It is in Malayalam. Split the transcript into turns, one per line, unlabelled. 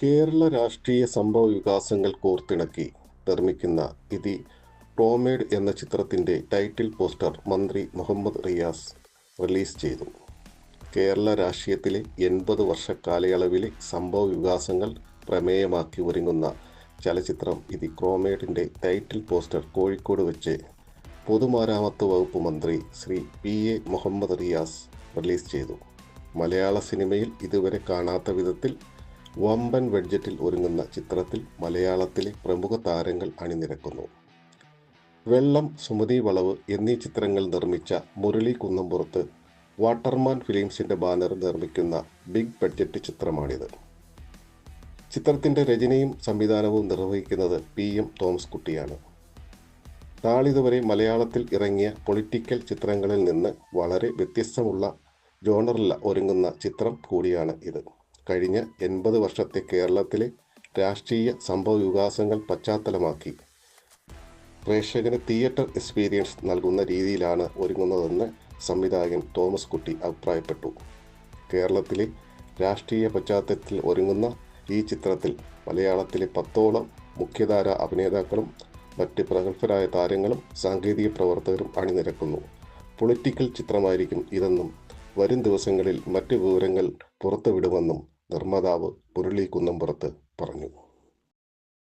കേരള രാഷ്ട്രീയ സംഭവ വികാസങ്ങൾ കോർത്തിണക്കി നിർമ്മിക്കുന്ന ദി പ്രോമേഡ് എന്ന ചിത്രത്തിന്റെ ടൈറ്റിൽ പോസ്റ്റർ മന്ത്രി മുഹമ്മദ് റിയാസ് റിലീസ് ചെയ്തു. കേരള രാഷ്ട്രീയത്തിലെ 80 വർഷ കാലയളവിലെ സംഭവ വികാസങ്ങൾ പ്രമേയമാക്കി ഒരുങ്ങുന്ന ചലച്ചിത്രം ദി പ്രോമേഡിന്റെ ടൈറ്റിൽ പോസ്റ്റർ കോഴിക്കോട് വെച്ച് പൊതുമരാമത്ത് വകുപ്പ് മന്ത്രി ശ്രീ PA മുഹമ്മദ് റിയാസ് റിലീസ് ചെയ്തു. മലയാള സിനിമയിൽ ഇതുവരെ കാണാത്ത വിധത്തിൽ വമ്പൻ ബഡ്ജറ്റിൽ ഒരുങ്ങുന്ന ചിത്രത്തിൽ മലയാളത്തിലെ പ്രമുഖ താരങ്ങൾ അണിനിരക്കുന്നു. വെള്ളം, സുമതി വളവ് എന്നീ ചിത്രങ്ങൾ നിർമ്മിച്ച മുരളി കുന്നംപുറത്ത് വാട്ടർമാൻ ഫിലിംസിന്റെ ബാനറിൽ നിർമ്മിക്കുന്ന ബിഗ് ബഡ്ജറ്റ് ചിത്രമാണിത്. ചിത്രത്തിന്റെ രചനയും സംവിധാനവും നിർവഹിക്കുന്നത് PM തോമസ് കുട്ടിയാണ്. നാളിതുവരെ മലയാളത്തിൽ ഇറങ്ങിയ പൊളിറ്റിക്കൽ ചിത്രങ്ങളിൽ നിന്ന് വളരെ വ്യത്യസ്തമുള്ള ജോണറിൽ ഒരുങ്ങുന്ന ചിത്രം കൂടിയാണ് ഇത്. കഴിഞ്ഞ 80 വർഷത്തെ കേരളത്തിലെ രാഷ്ട്രീയ സംഭവ വികാസങ്ങൾ പശ്ചാത്തലമാക്കി പ്രേക്ഷകന് തിയേറ്റർ എക്സ്പീരിയൻസ് നൽകുന്ന രീതിയിലാണ് ഒരുങ്ങുന്നതെന്ന് സംവിധായകൻ തോമസ് കുട്ടി അഭിപ്രായപ്പെട്ടു. കേരളത്തിലെ രാഷ്ട്രീയ പശ്ചാത്തലത്തിൽ ഒരുങ്ങുന്ന ഈ ചിത്രത്തിൽ മലയാളത്തിലെ 10ഓളം മുഖ്യധാര അഭിനേതാക്കളും മറ്റ് പ്രഗത്ഭരായ താരങ്ങളും സാങ്കേതിക പ്രവർത്തകരും അണിനിരക്കുന്നു. പൊളിറ്റിക്കൽ ചിത്രമായിരിക്കും ഇതെന്നും വരും ദിവസങ്ങളിൽ മറ്റ് വിവരങ്ങൾ പുറത്തുവിടുമെന്നും നിർമ്മാതാവ് മുരളി കുന്നംപുറത്ത് പറഞ്ഞു.